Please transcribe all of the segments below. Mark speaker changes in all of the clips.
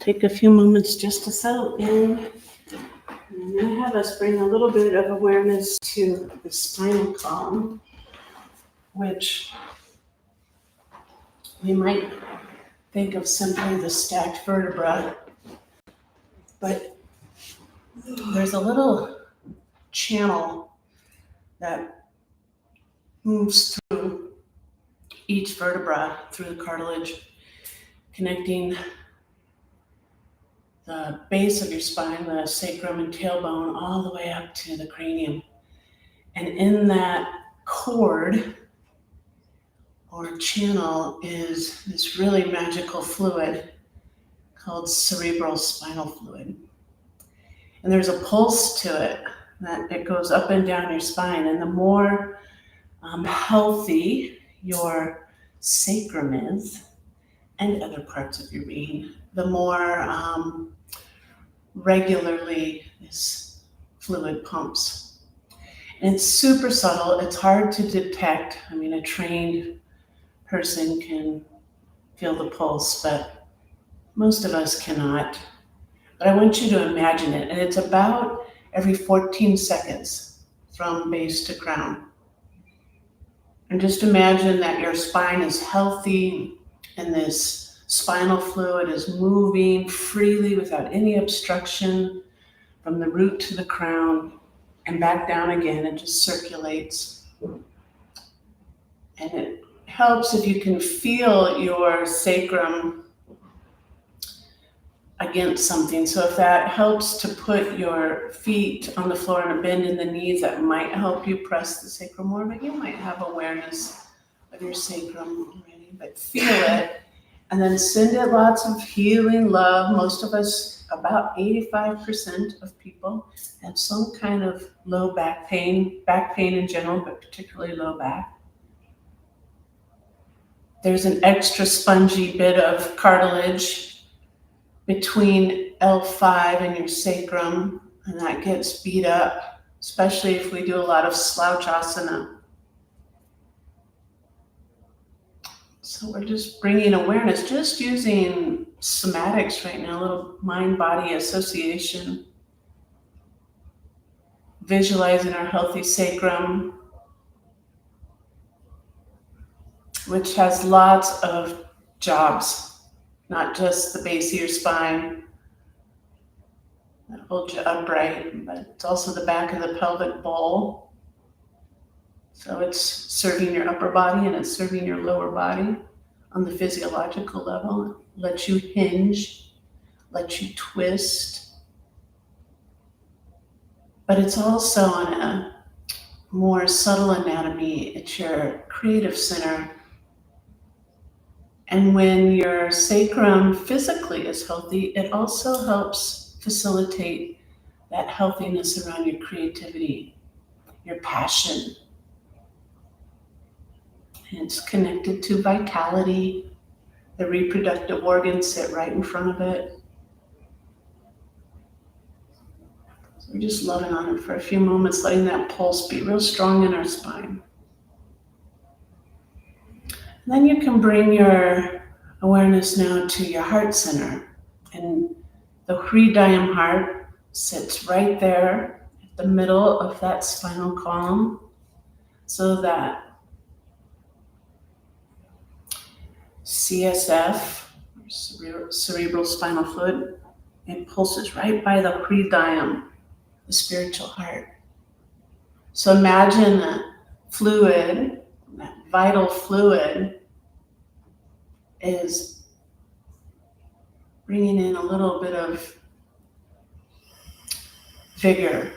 Speaker 1: take a few moments just to settle in. I'm going to have us bring a little bit of awareness to the spinal column, which we might think of simply the stacked vertebra, but there's a little channel that moves through each vertebra through the cartilage, connecting the base of your spine, the sacrum and tailbone, all the way up to the cranium. And in that cord or channel is this really magical fluid called cerebral spinal fluid. And there's a pulse to it that it goes up and down your spine. And the more healthy your sacrum is, and other parts of your being, the more regularly this fluid pumps. And it's super subtle. It's hard to detect. I mean, a trained person can feel the pulse, but most of us cannot. But I want you to imagine it. And it's about every 14 seconds from base to crown. And just imagine that your spine is healthy and this spinal fluid is moving freely without any obstruction from the root to the crown and back down again. It just circulates. And it helps if you can feel your sacrum against something. So if that helps to put your feet on the floor and a bend in the knees, that might help you press the sacrum more, but you might have awareness of your sacrum already, but feel it. And then send it lots of healing love. Most of us, about 85% of people, have some kind of low back pain in general, but particularly low back. There's an extra spongy bit of cartilage between L5 and your sacrum, and that gets beat up, especially if we do a lot of slouchasana. So we're just bringing awareness, just using somatics right now, a little mind-body association, visualizing our healthy sacrum, which has lots of jobs. Not just the base of your spine that holds you upright, but it's also the back of the pelvic bowl. So it's serving your upper body and it's serving your lower body on the physiological level. It lets you hinge, lets you twist. But it's also on a more subtle anatomy. It's your creative center. And when your sacrum physically is healthy, it also helps facilitate that healthiness around your creativity, your passion. And it's connected to vitality. The reproductive organs sit right in front of it. So we're just loving on it for a few moments, letting that pulse be real strong in our spine. Then you can bring your awareness now to your heart center. And the Hridayam heart sits right there at the middle of that spinal column, so that CSF, cerebral spinal fluid, it pulses right by the Hridayam, the spiritual heart. So imagine that fluid, that vital fluid, is bringing in a little bit of vigor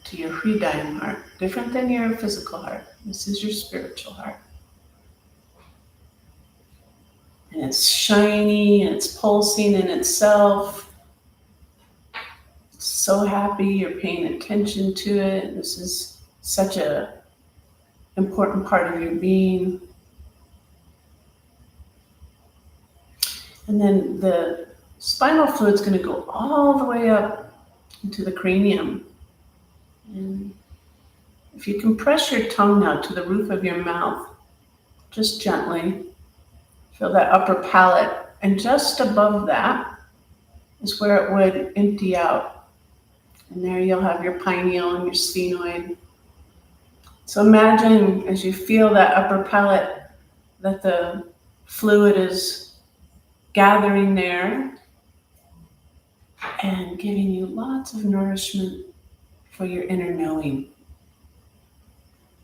Speaker 1: to your Hridayam heart, different than your physical heart. This is your spiritual heart. And it's shiny and it's pulsing in itself. It's so happy you're paying attention to it. This is such an important part of your being. And then the spinal fluid is going to go all the way up into the cranium. And if you can press your tongue now to the roof of your mouth, just gently, feel that upper palate. And just above that is where it would empty out. And there you'll have your pineal and your sphenoid. So imagine as you feel that upper palate that the fluid is gathering there and giving you lots of nourishment for your inner knowing,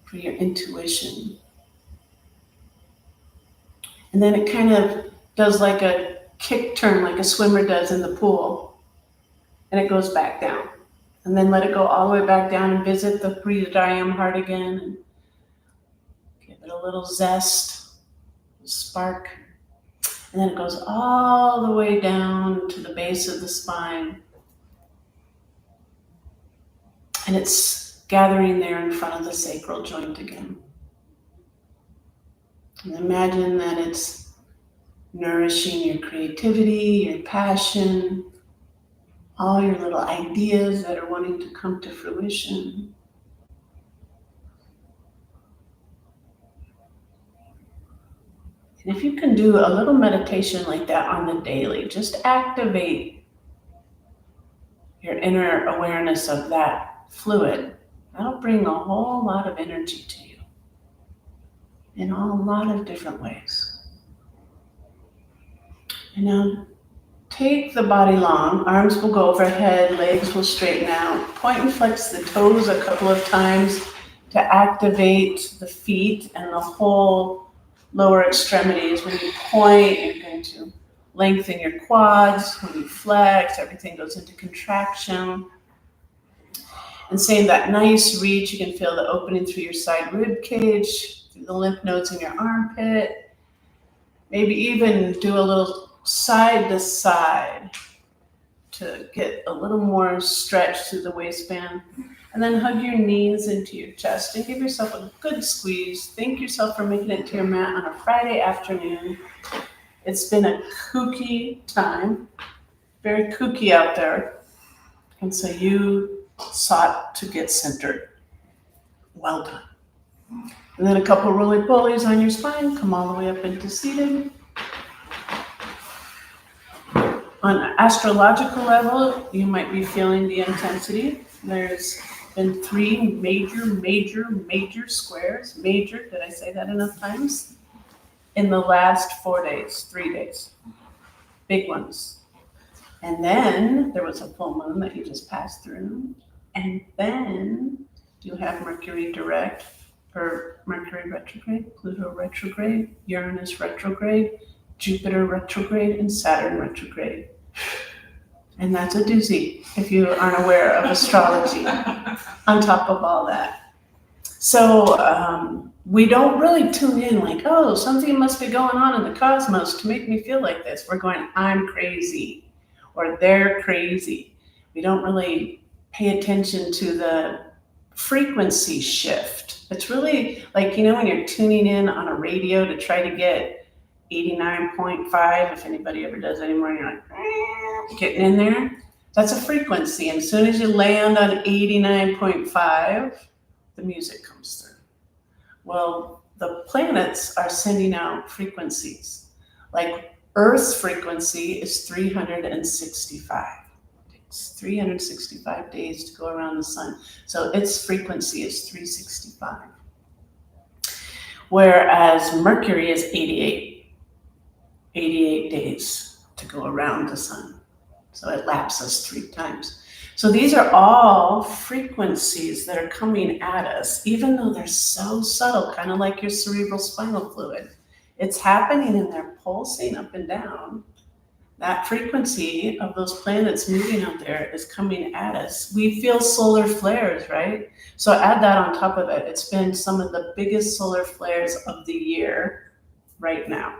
Speaker 1: for your intuition. And then it kind of does like a kick turn, like a swimmer does in the pool, and it goes back down. And then let it go all the way back down and visit the breathe I am heart again, and give it a little zest, a spark. And then it goes all the way down to the base of the spine. And it's gathering there in front of the sacral joint again. And imagine that it's nourishing your creativity, your passion, all your little ideas that are wanting to come to fruition. And if you can do a little meditation like that on the daily, just activate your inner awareness of that fluid. That'll bring a whole lot of energy to you in a lot of different ways. And now take the body long. Arms will go overhead, legs will straighten out. Point and flex the toes a couple of times to activate the feet and the whole lower extremities. When you point, you're going to lengthen your quads. When you flex, everything goes into contraction. And same that nice reach, you can feel the opening through your side rib cage, through the lymph nodes in your armpit. Maybe even do a little side to side to get a little more stretch through the waistband. And then hug your knees into your chest and give yourself a good squeeze. Thank yourself for making it to your mat on a Friday afternoon. It's been a kooky time, very kooky out there. And so you sought to get centered. Well done. And then a couple roly-polies on your spine. Come all the way up into seated. On an astrological level, you might be feeling the intensity. There's been 3 major squares. Major, did I say that enough times? In the last 4 days, 3 days. Big ones. And then there was a full moon that you just passed through. And then you have Mercury direct, or Mercury retrograde, Pluto retrograde, Uranus retrograde, Jupiter retrograde, and Saturn retrograde. And that's a doozy if you aren't aware of astrology on top of all that. So we don't really tune in like, oh, something must be going on in the cosmos to make me feel like this. We're going, I'm crazy, or they're crazy. We don't really pay attention to the frequency shift. It's really like, you know, when you're tuning in on a radio to try to get 89.5, if anybody ever does anymore, you're like, getting in there. That's a frequency. And as soon as you land on 89.5, the music comes through. Well, the planets are sending out frequencies. Like Earth's frequency is 365. It's 365 days to go around the sun. So its frequency is 365. Whereas Mercury is 88 days to go around the sun. So it lapses 3 times. So these are all frequencies that are coming at us, even though they're so subtle, kind of like your cerebral spinal fluid. It's happening and they're pulsing up and down. That frequency of those planets moving out there is coming at us. We feel solar flares, right? So add that on top of it. It's been some of the biggest solar flares of the year right now.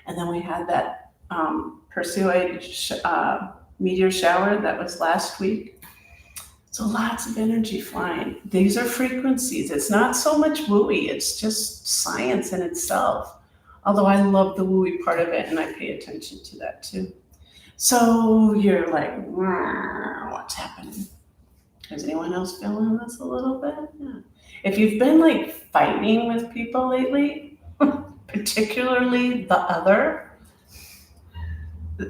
Speaker 1: And then we had that Perseid meteor shower that was last week. So lots of energy flying. These are frequencies. It's not so much wooey. It's just science in itself. Although I love the wooey part of it and I pay attention to that too. So you're like, what's happening? Is anyone else feeling this a little bit? Yeah. If you've been like fighting with people lately, particularly the other,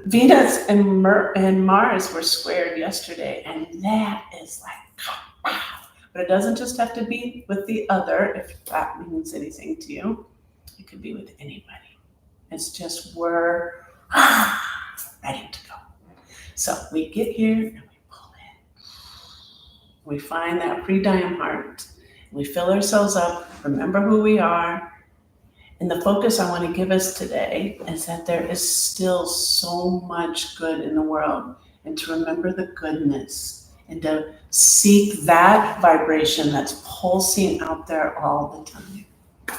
Speaker 1: Venus and Mars were squared yesterday, and that is like, wow. But it doesn't just have to be with the other, if that means anything to you. It could be with anybody. It's just we're ready to go. So we get here and we pull in. We find that pre-diam heart. We fill ourselves up, remember who we are. And the focus I want to give us today is that there is still so much good in the world, and to remember the goodness and to seek that vibration that's pulsing out there all the time.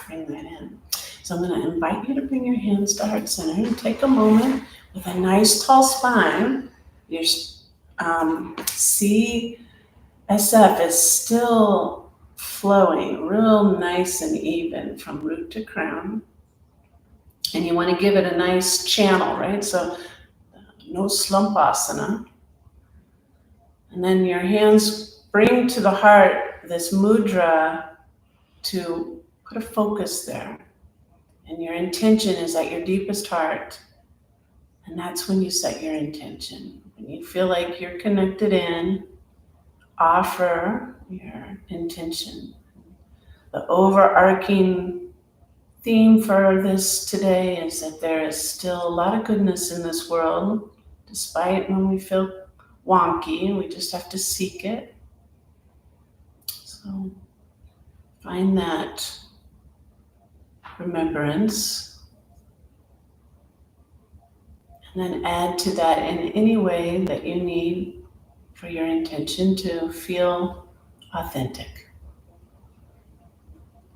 Speaker 1: Bring that in. So I'm going to invite you to bring your hands to heart center and take a moment with a nice tall spine. Your CSF is still flowing real nice and even from root to crown. And you want to give it a nice channel, right? So no slumpasana. And then your hands bring to the heart this mudra to put a focus there. And your intention is at your deepest heart. And that's when you set your intention. When you feel like you're connected in, offer your intention. The overarching theme for this today is that there is still a lot of goodness in this world, despite when we feel wonky, and we just have to seek it. So find that remembrance, and then add to that in any way that you need for your intention to feel authentic.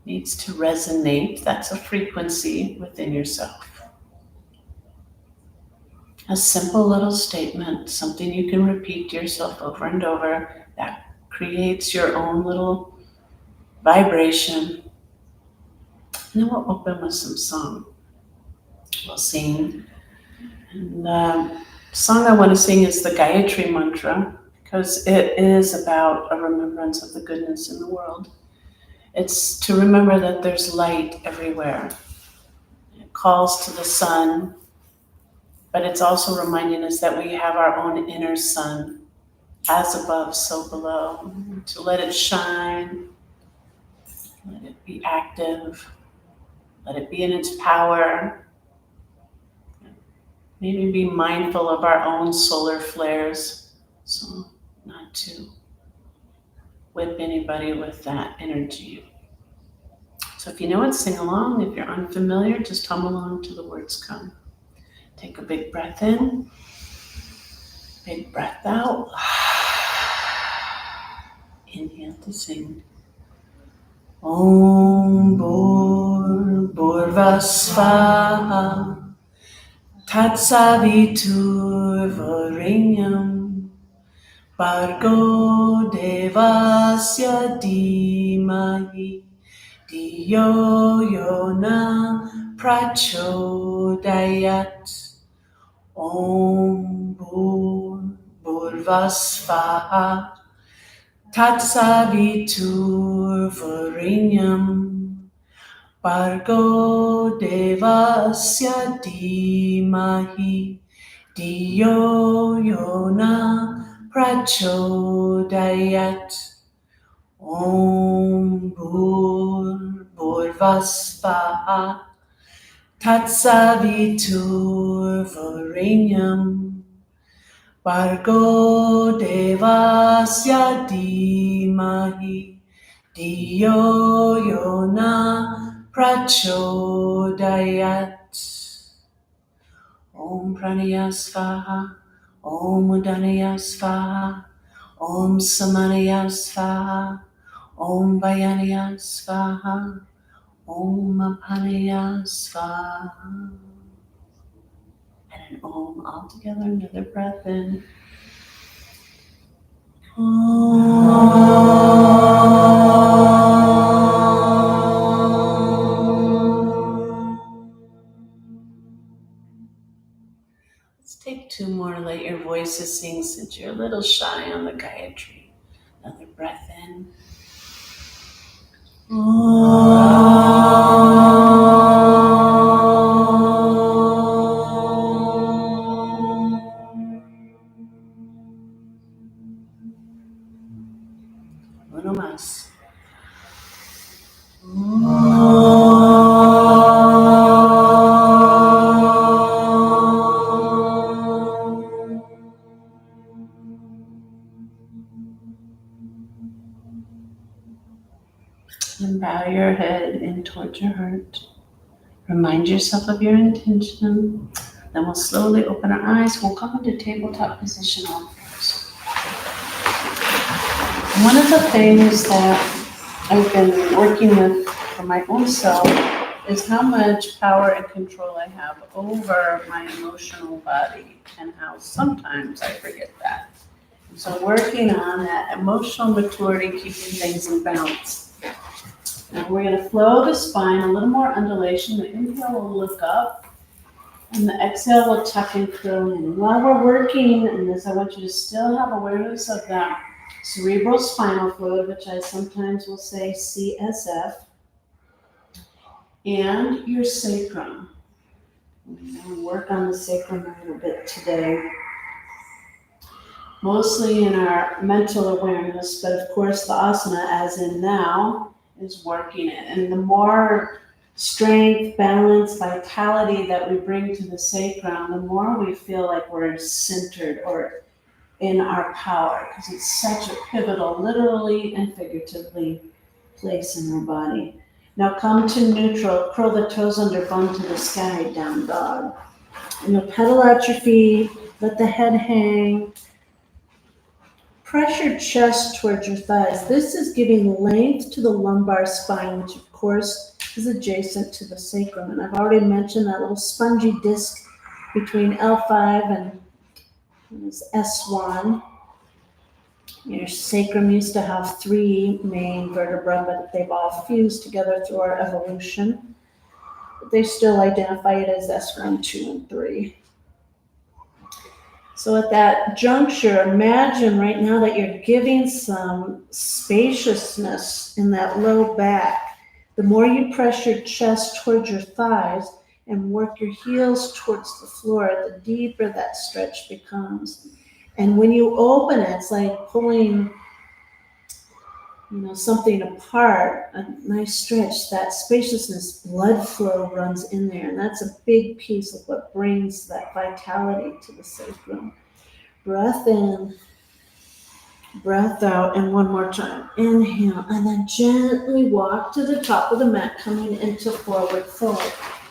Speaker 1: Needs to resonate. That's a frequency within yourself. A simple little statement, something you can repeat to yourself over and over, that creates your own little vibration. And then we'll open with some song. We'll sing. And the song I want to sing is the Gayatri Mantra, because it is about a remembrance of the goodness in the world. It's to remember that there's light everywhere. It calls to the sun, but it's also reminding us that we have our own inner sun, as above, so below, to let it shine, let it be active, let it be in its power. Maybe be mindful of our own solar flares, so not to whip anybody with that energy. So if you know it, sing along. If you're unfamiliar, just hum along till the words come. Take a big breath in, big breath out. Inhale to sing. Om Bhurvasvaha Tatsaviturvarenyam Bhargo Devasya Dhimahi Dhiyo Yona Prachodayat. Om Bhurvasvaha Tatsaviturvarenyam Bhargo Devasya Dhimahi Dhiyo Yona Prachodayat. Om Bhurvasvaha Tatsaviturvarenyam Bhargo Devasya Dhimahi Dhiyo Yona Prachodayat. Om Pranaya Svaha, Om Udanaya Svaha, Om Samanaya Svaha, Om Vayanaya Svaha, Om Apanaya Svaha. And an Om all together, another breath in. Let's take two more. Let your voices sing since you're a little shy on the Gayatri. Another breath in. bow your head in towards your heart. Remind yourself of your intention. Then we'll slowly open our eyes. We'll come into tabletop position on first. One of the things that I've been working with for my own self is how much power and control I have over my emotional body and how sometimes I forget that. So working on that emotional maturity, keeping things in balance. Now we're going to flow the spine, a little more undulation. The inhale will look up and the exhale will tuck and curl in. And while we're working on this, I want you to still have awareness of that cerebral spinal fluid, which I sometimes will say CSF, and your sacrum. We're going to work on the sacrum a little bit today, mostly in our mental awareness, but of course the asana, as in now, is working it. And the more strength, balance, vitality that we bring to the sacrum, the more we feel like we're centered or in our power, because it's such a pivotal, literally and figuratively, place in our body. Now come to neutral, curl the toes under, bum to the sky, down dog. And you'll pedal out your feet, let the head hang. Press your chest towards your thighs. This is giving length to the lumbar spine, which of course is adjacent to the sacrum. And I've already mentioned that little spongy disc between L5 and S1. Your sacrum used to have 3 main vertebrae, but they've all fused together through our evolution. But they still identify it as S1, 2, and 3. So at that juncture, imagine right now that you're giving some spaciousness in that low back. The more you press your chest towards your thighs and work your heels towards the floor, the deeper that stretch becomes. And when you open it, it's like pulling, something apart, a nice stretch. That spaciousness, blood flow runs in there. And that's a big piece of what brings that vitality to the sacrum. Breath in, breath out, and one more time. Inhale, and then gently walk to the top of the mat, coming into forward fold.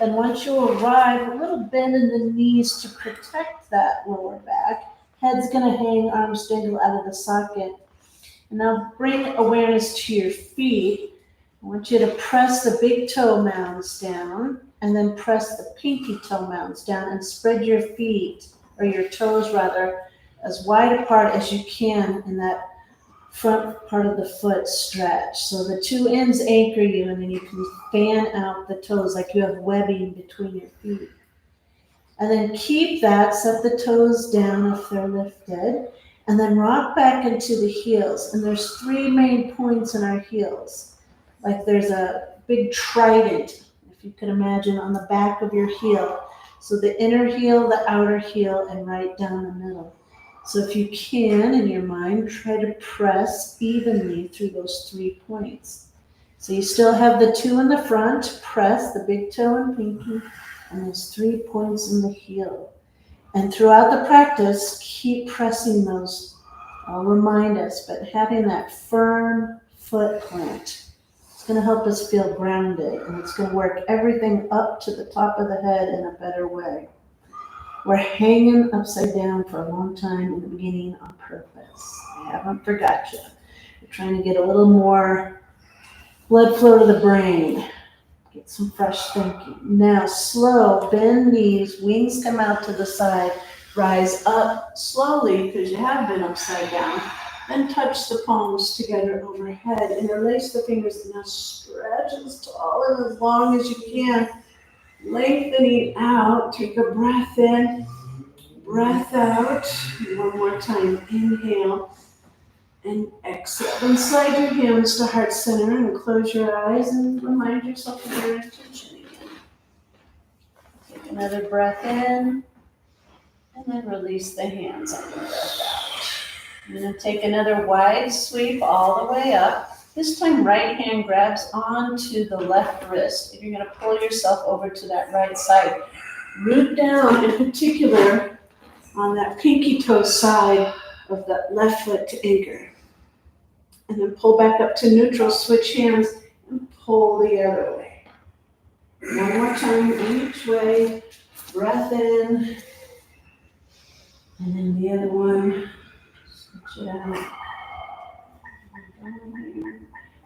Speaker 1: And once you arrive, a little bend in the knees to protect that lower back. Head's gonna hang, arms dangle out of the socket. And now bring awareness to your feet. I want you to press the big toe mounds down and then press the pinky toe mounds down and spread your feet, or your toes rather, as wide apart as you can in that front part of the foot stretch. So the 2 ends anchor you, and then you can fan out the toes like you have webbing between your feet. And then keep that, set the toes down if they're lifted, and then rock back into the heels. And there's 3 main points in our heels. Like there's a big trident, if you could imagine, on the back of your heel. So the inner heel, the outer heel, and right down the middle. So if you can, in your mind, try to press evenly through those 3 points. So you still have the 2 in the front, press the big toe and pinky, and there's 3 points in the heel. And throughout the practice, keep pressing those. I'll remind us, but having that firm foot plant, it's going to help us feel grounded, and it's going to work everything up to the top of the head in a better way. We're hanging upside down for a long time in the beginning on purpose. I haven't forgot you. We're trying to get a little more blood flow to the brain. Get some fresh thinking. Now, slow, bend knees, wings come out to the side, rise up slowly because you have been upside down. Then touch the palms together overhead, interlace the fingers, and now stretch as tall and as long as you can. Lengthening out, take a breath in, breath out. One more time, inhale and exhale. Then slide your hands to heart center and close your eyes and remind yourself of your intention again. Take another breath in and then release the hands on the breath out. I'm going to take another wide sweep all the way up. This time, right hand grabs onto the left wrist. And you're going to pull yourself over to that right side. Root down, in particular, on that pinky toe side of the left foot to anchor. And then pull back up to neutral, switch hands, and pull the other way. One more time each way. Breath in. And then the other one. Switch it out.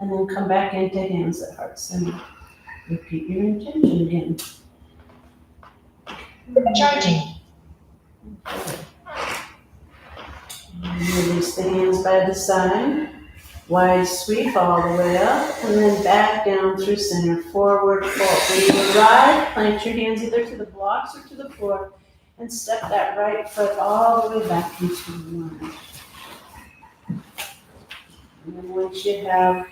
Speaker 1: And then come back into hands at heart center. Repeat your intention again.
Speaker 2: Charging.
Speaker 1: Release the hands by the side. Wide sweep all the way up, and then back down through center. Forward fold. When you arrive, plant your hands either to the blocks or to the floor, and step that right foot all the way back into lunge. And then once you have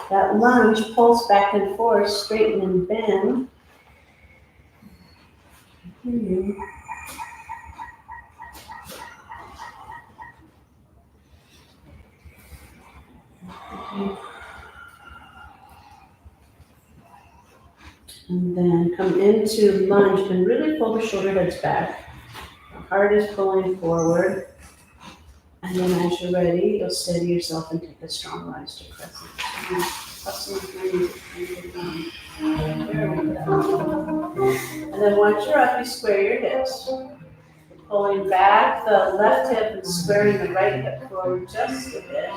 Speaker 1: that lunge, pulse back and forth, straighten and bend. And then come into lunge and really pull the shoulder heads back. The heart is pulling forward. And then as you're ready, you'll steady yourself and take a strong rise to crescent. And then once you're up, you square your hips. Pulling back the left hip and squaring the right hip forward just a bit.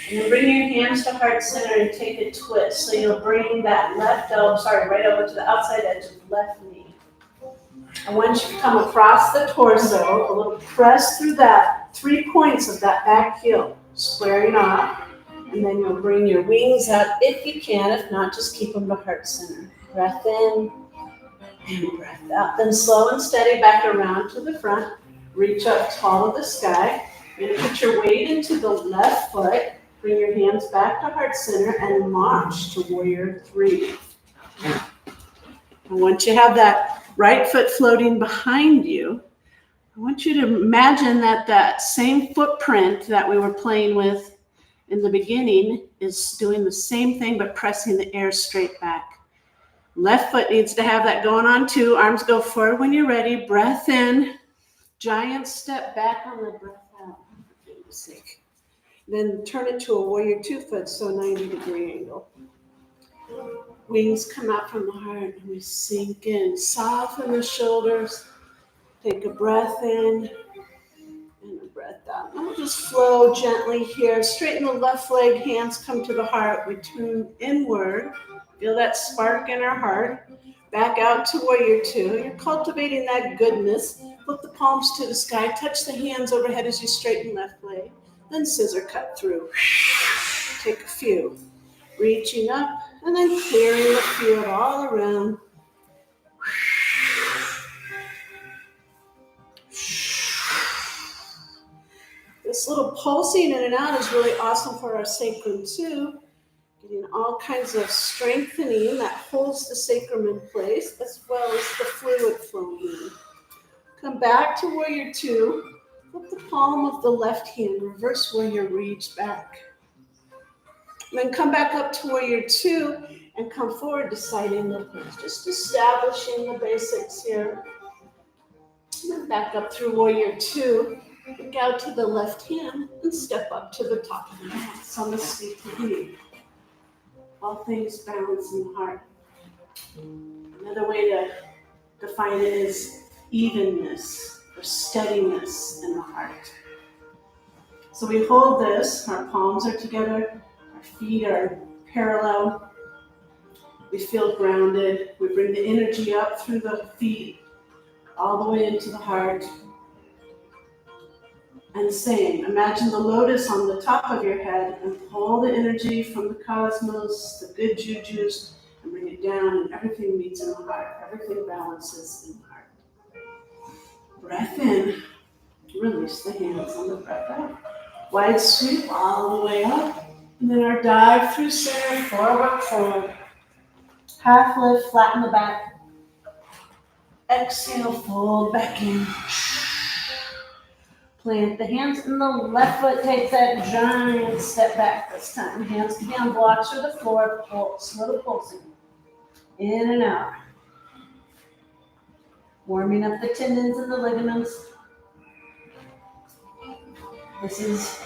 Speaker 1: And then bring your hands to heart center and take a twist. So you'll bring that right elbow to the outside edge of the left knee. And once you come across the torso, a little press through that 3 points of that back heel, squaring off. And then you'll bring your wings out if you can. If not, just keep them to heart center. Breath in and breath out. Then slow and steady back around to the front. Reach up tall to the sky. You're going to put your weight into the left foot. Bring your hands back to heart center and march to warrior 3. And once you have that right foot floating behind you, I want you to imagine that same footprint that we were playing with in the beginning is doing the same thing but pressing the air straight back. Left foot needs to have that going on too. Arms go forward when you're ready. Breath in. Giant step back on the breath out. For goodness sake. Then turn it to a warrior 2 foot, so 90-degree angle. Wings come out from the heart and we sink in. Soften the shoulders. Take a breath in and a breath out. And we'll just flow gently here. Straighten the left leg, hands come to the heart. We tune inward. Feel that spark in our heart. Back out to warrior 2. You're cultivating that goodness. Put the palms to the sky. Touch the hands overhead as you straighten left leg. Then scissor cut through. Take a few. Reaching up and then clearing the field all around. This little pulsing in and out is really awesome for our sacrum too. Getting all kinds of strengthening that holds the sacrum in place as well as the fluid flowing in. Come back to warrior 2. Put the palm of the left hand, reverse warrior, reach back. And then come back up to warrior 2 and come forward to side angle pose. Just establishing the basics here. And then back up through warrior 2. Look out to the left hand and step up to the top of the mat. So let's speak to you. All things balance in the heart. Another way to define it is evenness or steadiness in the heart. So we hold this, our palms are together, our feet are parallel. We feel grounded. We bring the energy up through the feet, all the way into the heart. And same, imagine the lotus on the top of your head and pull the energy from the cosmos, the good jujus, and bring it down and everything meets in the heart. Everything balances in the heart. Breath in, release the hands on the breath out. Wide sweep all the way up. And then our dive through center, forward fold. Half lift, flatten the back. Exhale, fold back in. Plant the hands and the left foot takes that giant step back this time. Hands can be on blocks or the floor. Pulse, little pulsing. In and out. Warming up the tendons and the ligaments. This is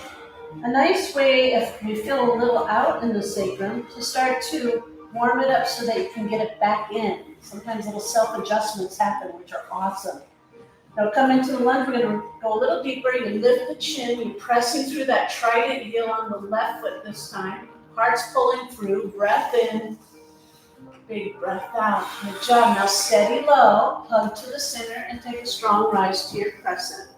Speaker 2: A nice way, if you feel a little out in the sacrum, to start to warm it up so that you can get it back in. Sometimes little self-adjustments happen, which are awesome. Now come into the lunge, we're gonna go a little deeper. You lift the chin, you're pressing through that trident heel on the left foot this time. Heart's pulling through, breath in, big breath out. Good job, now steady low, hug to the center and take a strong rise to your crescent.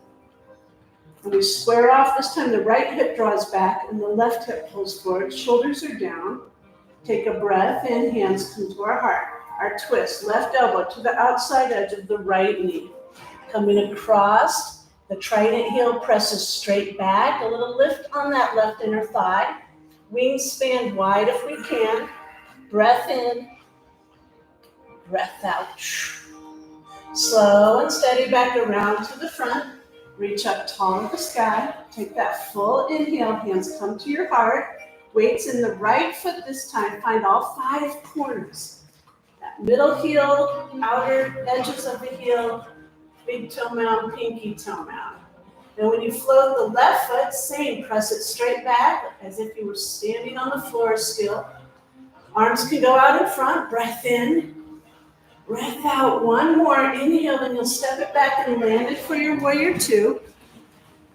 Speaker 2: When we square off, this time the right hip draws back and the left hip pulls forward, shoulders are down. Take a breath in, hands come to our heart. Our twist, left elbow to the outside edge of the right knee. Coming across, the trident heel presses straight back, a little lift on that left inner thigh. Wings span wide if we can. Breath in, breath out. Slow and steady back around to the front. Reach up tall in the sky. Take that full inhale, hands come to your heart. Weights in the right foot this time. Find all 5 corners. That middle heel, outer edges of the heel, big toe mound, pinky toe mound. Now when you float the left foot, same, press it straight back as if you were standing on the floor still. Arms can go out in front, breath in, breath out. One more, inhale, then you'll step it back and land it for your warrior 2.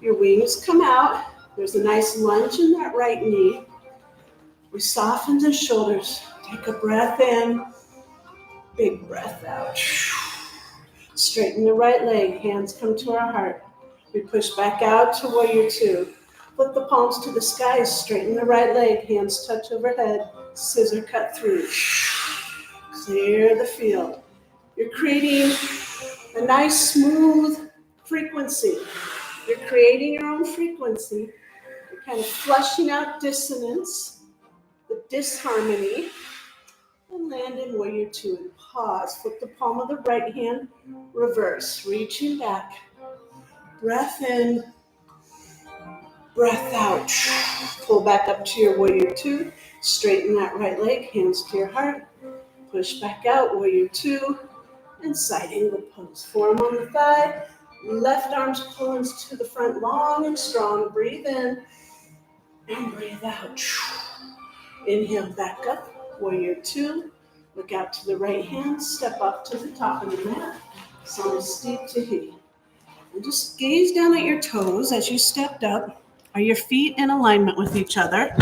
Speaker 2: Your wings come out. There's a nice lunge in that right knee. We soften the shoulders. Take a breath in, big breath out. Straighten the right leg, hands come to our heart. We push back out to warrior 2. Flip the palms to the sky, straighten the right leg, hands touch overhead, scissor cut through. Clear the field. You're creating a nice smooth frequency. You're creating your own frequency. You're kind of flushing out dissonance, the disharmony, and land in warrior 2 and pause. Flip the palm of the right hand, reverse, reaching back. Breath in, breath out. Pull back up to your warrior 2. Straighten that right leg, hands to your heart. Push back out, warrior 2, and side angle pose. Forearm on the thigh, left arms pulling to the front, long and strong. Breathe in and breathe out. Inhale back up, warrior 2. Look out to the right hand, step up to the top of the mat. Samastiti Tahi. And just gaze down at your toes as you stepped up. Are your feet in alignment with each other?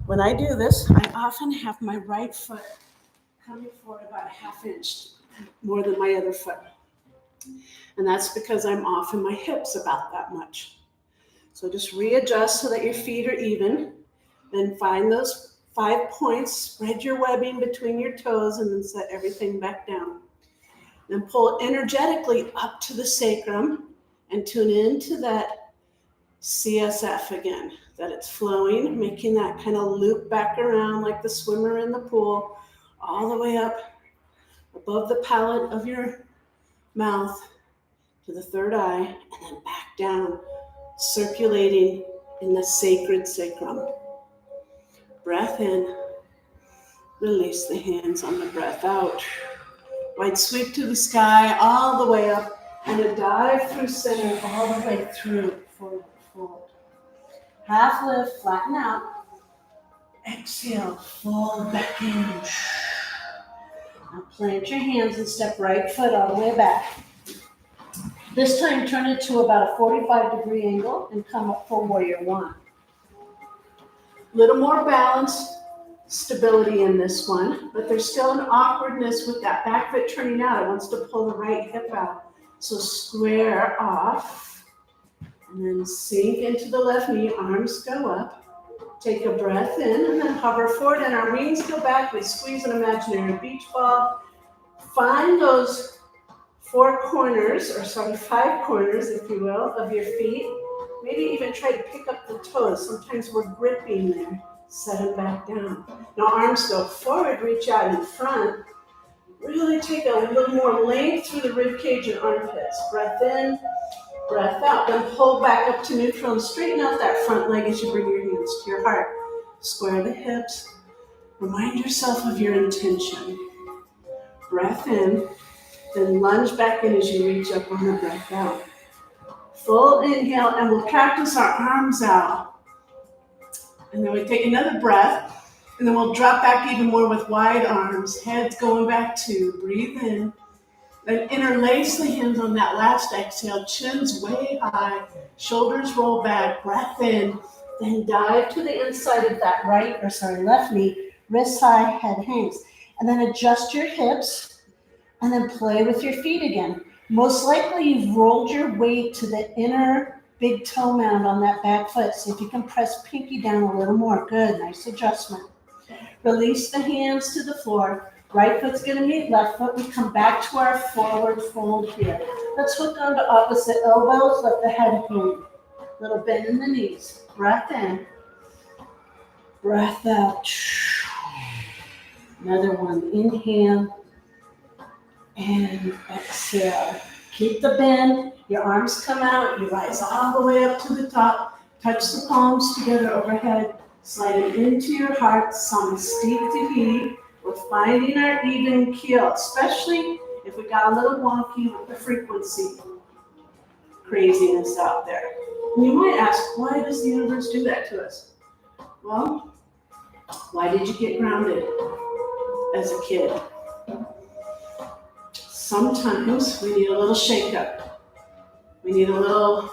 Speaker 2: When I do this, I often have my right foot coming forward about a ½ inch more than my other foot. And that's because I'm off in my hips about that much. So just readjust so that your feet are even. Then find those 5 points, spread your webbing between your toes, and then set everything back down. Then pull energetically up to the sacrum and tune into that CSF again, that it's flowing, making that kind of loop back around like the swimmer in the pool, all the way up above the palate of your mouth to the third eye, and then back down, circulating in the sacred sacrum. Breath in, release the hands on the breath out. Wide sweep to the sky, all the way up, and a dive through center, all the way through, forward, forward. Half lift, flatten out. Exhale, fold back in. Now plant your hands and step right foot all the way back. This time turn it to about a 45-degree angle and come up for warrior 1. Little more balance, stability in this one, but there's still an awkwardness with that back foot turning out. It wants to pull the right hip out. So square off, and then sink into the left knee, arms go up. Take a breath in, and then hover forward, and our wings go back. We squeeze an imaginary beach ball. Find those 5 corners, if you will, of your feet. Maybe even try to pick up the toes. Sometimes we're gripping there. Set them back down. Now arms go forward, reach out in front. Really take a little more length through the rib cage and armpits. Breath in, breath out. Then pull back up to neutral and straighten out that front leg as you bring your hands to your heart. Square the hips. Remind yourself of your intention. Breath in, then lunge back in as you reach up on the breath out. Full inhale, and we'll practice our arms out. And then we take another breath. And then we'll drop back even more with wide arms. Head's going back 2. Breathe in. Then interlace the hands on that last exhale. Chin's way high. Shoulders roll back. Breath in. Then dive to the inside of that left knee. Wrist high, head hangs. And then adjust your hips. And then play with your feet again. Most likely you've rolled your weight to the inner big toe mound on that back foot. See if you can press pinky down a little more. Good, nice adjustment. Release the hands to the floor. Right foot's gonna meet left foot. We come back to our forward fold here. Let's hook onto opposite elbows, let the head hang. Little bend in the knees. Breath in. Breath out. Another one. Inhale. And exhale. Keep the bend. Your arms come out. You rise all the way up to the top. Touch the palms together overhead. Slide it into your heart. Samasthiti. We're finding our even keel, especially if we got a little wonky with the frequency craziness out there. And you might ask, why does the universe do that to us? Well, why did you get grounded as a kid? Sometimes we need a little shake-up. We need a little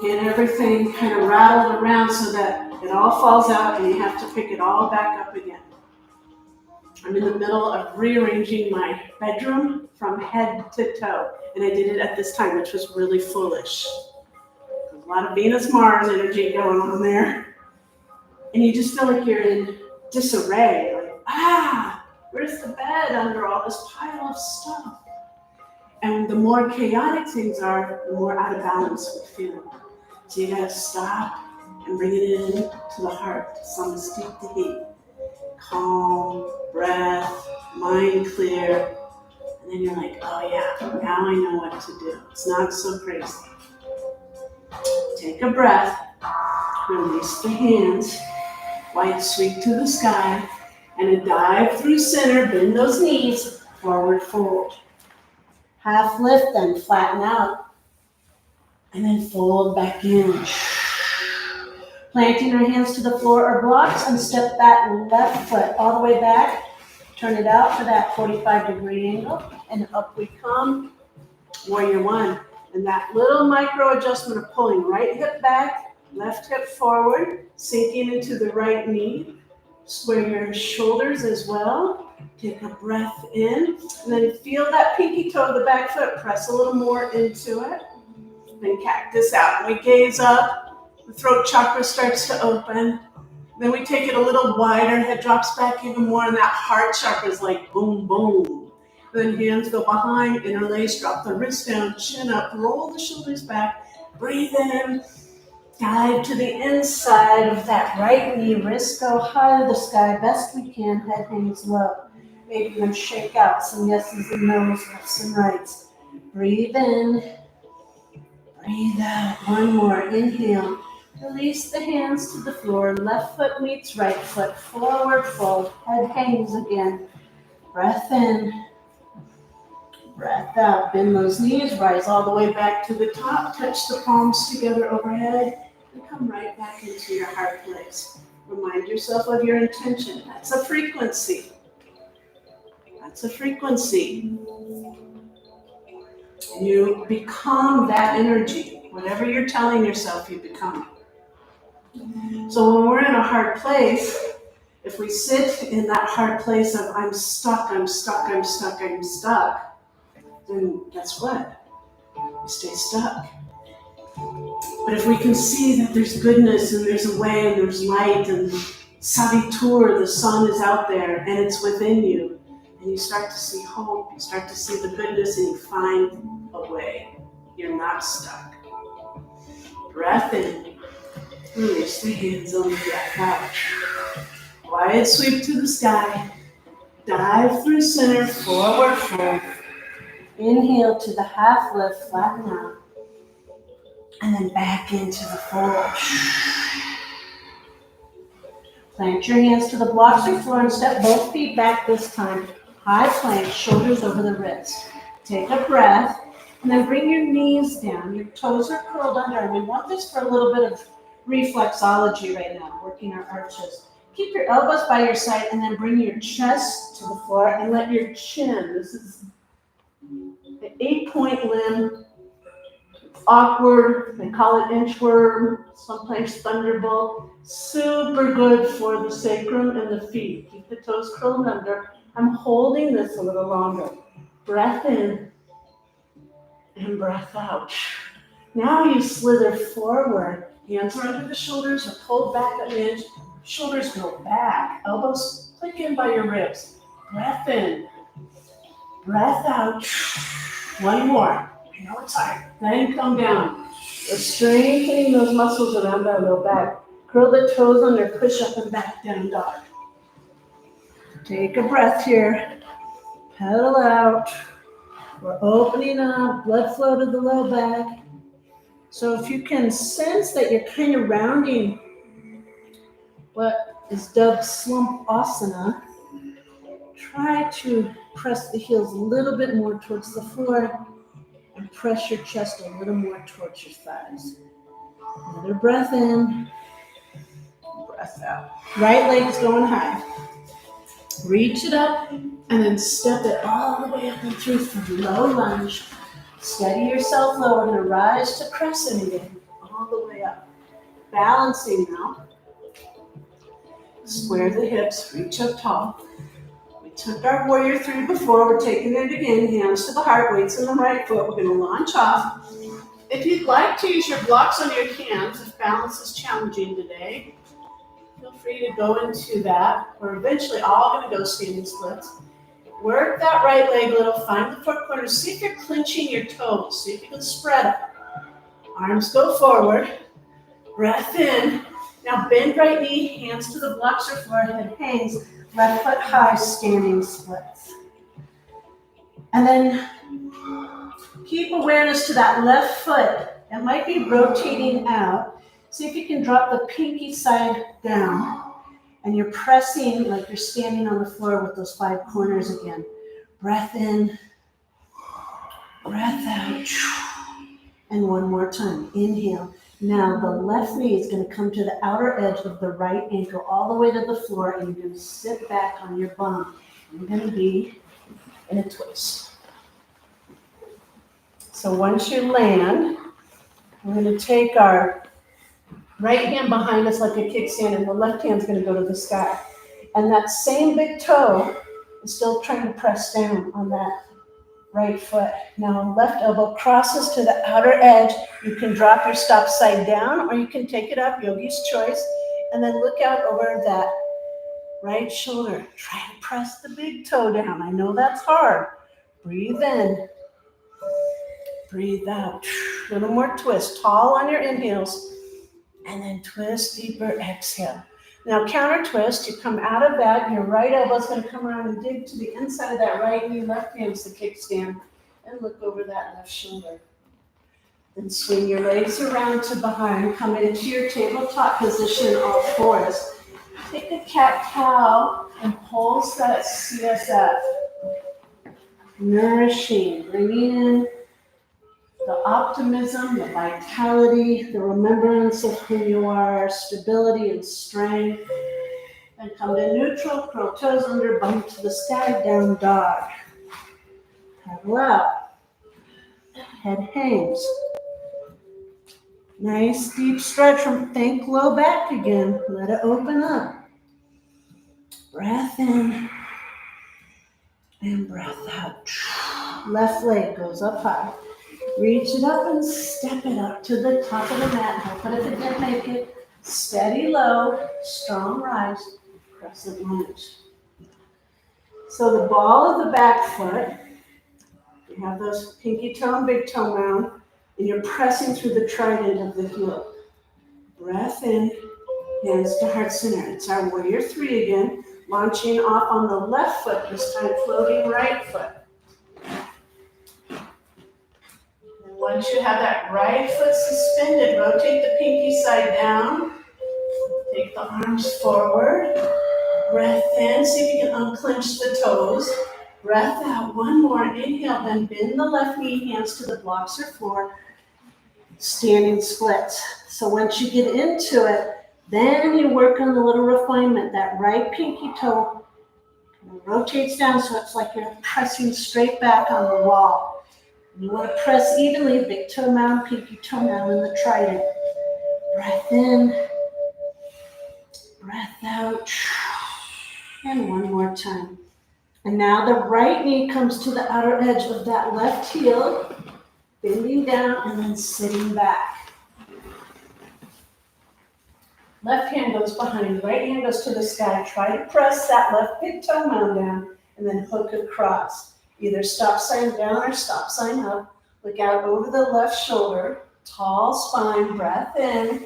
Speaker 2: get everything kind of rattled around so that it all falls out and you have to pick it all back up again. I'm in the middle of rearranging my bedroom from head to toe, and I did it at this time, which was really foolish. There's a lot of Venus-Mars energy going on there, and you just feel like you're in disarray, like, where's the bed under all this pile of stuff? And the more chaotic things are, the more out of balance we feel. So you gotta stop and bring it in to the heart, Samasthiti. Calm, breath, mind clear, and then you're like, oh yeah, now I know what to do. It's not so crazy. Take a breath, release the hands, wide sweep to the sky, and a dive through center, bend those knees, forward fold. Half lift, then flatten out, and then fold back in. Planting your hands to the floor or blocks, and step that left foot all the way back. Turn it out for that 45-degree angle, and up we come. Warrior 1. And that little micro adjustment of pulling right hip back, left hip forward, sinking into the right knee. Square your shoulders as well. Take a breath in, and then feel that pinky toe of the back foot. Press a little more into it. Then cactus out. We gaze up. The throat chakra starts to open. Then we take it a little wider, head drops back even more, and that heart chakra is like boom, boom. Then hands go behind, interlace, drop the wrist down, chin up, roll the shoulders back, breathe in, dive to the inside of that right knee, wrists go high to the sky, best we can, head hangs low. Maybe even shake out some yeses and nos, lefts and rights. Breathe in, breathe out, one more, inhale. Release the hands to the floor, left foot meets right foot, forward fold, head hangs again. Breath in, breath out, bend those knees, rise all the way back to the top, touch the palms together overhead, and come right back into your heart place. Remind yourself of your intention. That's a frequency. That's a frequency. You become that energy. Whatever you're telling yourself, you become. So when we're in a hard place, if we sit in that hard place of I'm stuck, I'm stuck, I'm stuck, I'm stuck, then guess what? We stay stuck. But if we can see that there's goodness and there's a way and there's light and savitur, the sun is out there and it's within you, and you start to see hope, you start to see the goodness and you find a way. You're not stuck. Breath in. Release the hands on the breath out. Wide sweep to the sky. Dive through center, forward fold. Inhale to the half lift, flatten out. And then back into the fold. Plant your hands to the blocks or floor and step both feet back this time. High plank, shoulders over the wrist. Take a breath. And then bring your knees down. Your toes are curled under. And we want this for a little bit of reflexology right now, working our arches. Keep your elbows by your side and then bring your chest to the floor and let your chin, this is the 8-point limb, awkward, they call it inchworm, sometimes thunderbolt. Super good for the sacrum and the feet. Keep the toes curled under. I'm holding this a little longer. Breath in and breath out. Now you slither forward. Hands are under the shoulders or pulled back an inch. Shoulders go back. Elbows click in by your ribs. Breath in. Breath out. One more. I know it's hard. Then come down. We're strengthening those muscles around our low back. Curl the toes under, push up and back down dog. Take a breath here. Pedal out. We're opening up, blood flow to the low back. So if you can sense that you're kind of rounding what is dubbed slump asana, try to press the heels a little bit more towards the floor and press your chest a little more towards your thighs. Another breath in, breath out. Right leg's going high. Reach it up and then step it all the way up and through for low lunge. Steady yourself low. We're going to rise to crescent again, all the way up. Balancing now. Square the hips, reach up tall. We took our warrior 3 before, we're taking it again. Hands to the heart, weights in the right foot. We're going to launch off. If you'd like to use your blocks on your hands, if balance is challenging today, feel free to go into that. We're eventually all going to go standing splits. Work that right leg a little, find the 4 corners. See if you're clenching your toes. See if you can spread up. Arms go forward. Breath in. Now bend right knee, hands to the blocks or floor, head hangs, left foot high, standing splits. And then keep awareness to that left foot. It might be rotating out. See if you can drop the pinky side down. And you're pressing like you're standing on the floor with those 5 corners again. Breath in, breath out. And one more time, inhale. Now the left knee is going to come to the outer edge of the right ankle all the way to the floor, and you're going to sit back on your bum. You're going to be in a twist. So once you land, we're going to take our right hand behind us like a kickstand, and the left hand's going to go to the sky. And that same big toe is still trying to press down on that right foot. Now left elbow crosses to the outer edge. You can drop your stop side down or you can take it up, yogi's choice. And then look out over that right shoulder. Try to press the big toe down. I know that's hard. Breathe in. Breathe out. A little more twist. Tall on your inhales. And then twist deeper, exhale. Now counter twist, you come out of that, your right elbow's going to come around and dig to the inside of that right knee, left hand's the kickstand, and look over that left shoulder. Then swing your legs around to behind, come into your tabletop position, all fours. Take a cat-cow and pulse that CSF. Nourishing, bringing in the optimism, the vitality, the remembrance of who you are, stability and strength. Then come to neutral, curl toes under, bump to the sky, down dog. Paddle out. Head hangs. Nice deep stretch from think low back again. Let it open up. Breath in and breath out. Left leg goes up high. Reach it up and step it up to the top of the mat. Help it if it didn't make it. Steady low, strong rise, crescent lunge. So the ball of the back foot, you have those pinky toe and big toe round, and you're pressing through the trident of the heel. Breath in, hands to heart center. It's our warrior 3 again, launching off on the left foot, this time floating right foot. Once you have that right foot suspended, rotate the pinky side down. Take the arms forward. Breath in, see if you can unclench the toes. Breath out, one more. Inhale, then bend the left knee, hands to the blocks or floor. standing splits. So once you get into it, then you work on the little refinement. That right pinky toe rotates down so it's like you're pressing straight back on the wall. You want to press evenly, big toenail, pinky toenail in the trident. Breath in, breath out, and one more time. And now the right knee comes to the outer edge of that left heel, bending down and then sitting back. Left hand goes behind, right hand goes to the sky. Try to press that left big toenail down and then hook across. Either stop sign down or stop sign up. Look out over the left shoulder. Tall spine, breath in,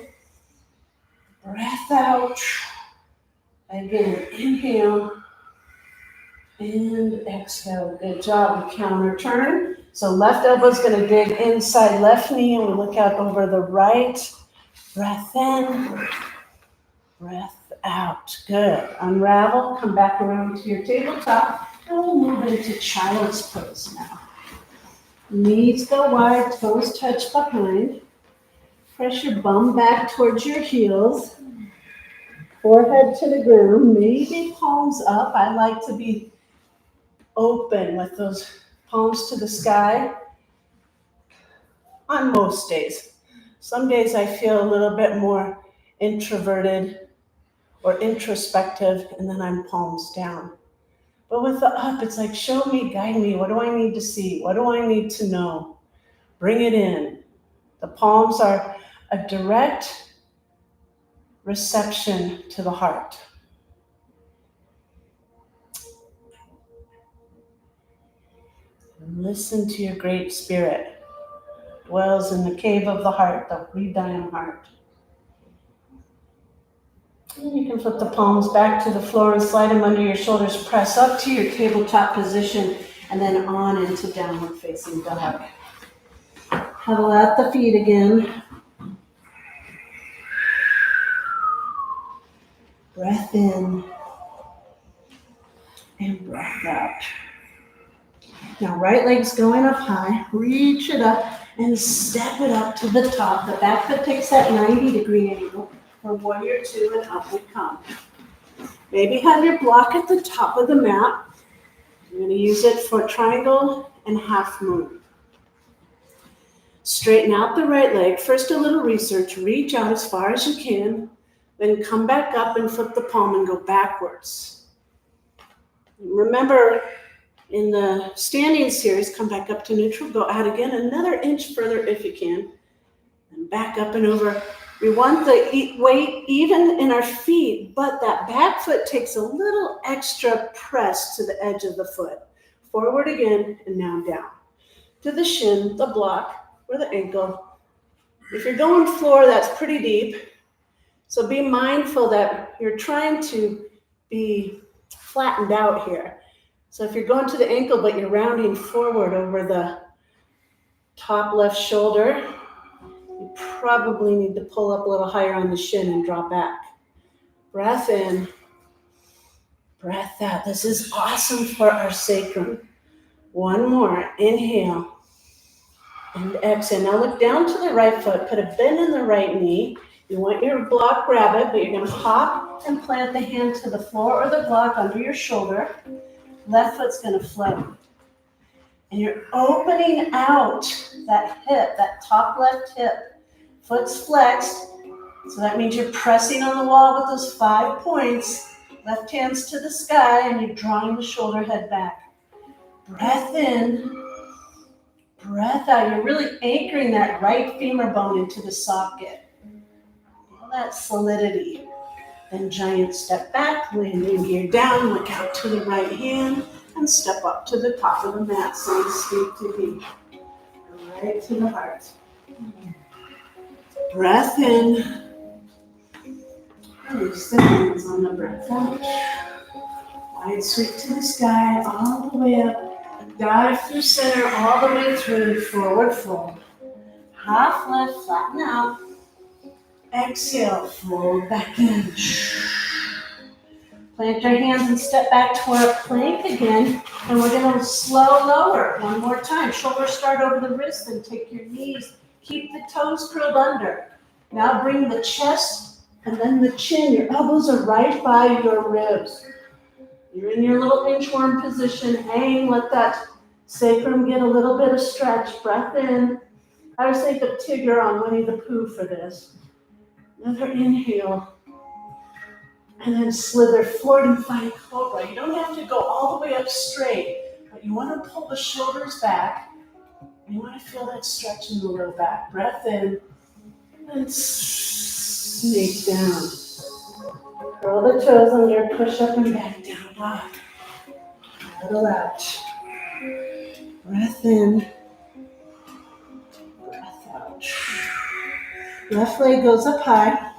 Speaker 2: breath out. Again, inhale and exhale. Good job. We counter turn. So left elbow is going to dig inside left knee and we look out over the right. Breath in, breath out. Good. Unravel, come back around to your tabletop, and we'll move into child's pose now. Knees go wide, toes touch behind. Press your bum back towards your heels. Forehead to the ground, maybe palms up. I like to be open with those palms to the sky on most days. Some days I feel a little bit more introverted or introspective, and then I'm palms down. But with the up, it's like, show me, guide me. What do I need to see? What do I need to know? Bring it in. The palms are a direct reception to the heart. And listen to your great spirit. Dwells in the cave of the heart, the Hridayam heart. And you can flip the palms back to the floor and slide them under your shoulders. Press up to your tabletop position and then on into downward facing dog. Huddle out the feet again. Breath in and breath out. Now right leg's going up high. Reach it up and step it up to the top. The back foot takes that 90-degree angle for warrior two and up we come. Maybe have your block at the top of the mat. You're going to use it for triangle and half moon. Straighten out the right leg. First a little research. Reach out as far as you can. Then come back up and flip the palm and go backwards. Remember, in the standing series, come back up to neutral, go out again, another inch further if you can, and back up and over. We want the weight even in our feet, but that back foot takes a little extra press to the edge of the foot. Forward again, and now down. To the shin, the block, or the ankle. If you're going floor, that's pretty deep. So be mindful that you're trying to be flattened out here. So if you're going to the ankle, but you're rounding forward over the top left shoulder, you probably need to pull up a little higher on the shin and drop back. Breath in, breath out. This is awesome for our sacrum. One more. Inhale and exhale. Now look down to the right foot. Put a bend in the right knee. You want your block rabbit, but you're going to hop and plant the hand to the floor or the block under your shoulder. Left foot's going to float. And you're opening out that hip, that top left hip. Foot's flexed. So that means you're pressing on the wall with those 5 points. Left hand's to the sky, and you're drawing the shoulder head back. Breath in. Breath out. You're really anchoring that right femur bone into the socket. All that solidity. Then giant step back, landing gear down, look out to the right hand, and step up to the top of the mat, so to speak, to be right to the heart. Breath in. Release the hands on the breath out. Wide sweep to the sky, all the way up. Dive through center, all the way through, forward fold. Half lift, flatten out. Exhale, fold back in. Plant your hands and step back toward a plank again. And we're going to slow lower one more time. Shoulders start over the wrist, then take your knees, Keep the toes curled under. Now bring the chest and then the chin. Your elbows are right by your ribs. You're in your little inchworm position. Hang, let that sacrum get a little bit of stretch. Breath in. I was thinking of Tigger on Winnie the Pooh for this. Another inhale. And then slither forward and find cobra. You don't have to go all the way up straight, but you want to pull the shoulders back. And you want to feel that stretch in the low back. Breath in. And snake down. Curl the toes under, push up and back down. Dog. Paddle out. Breath in. Breath out. Left leg goes up high.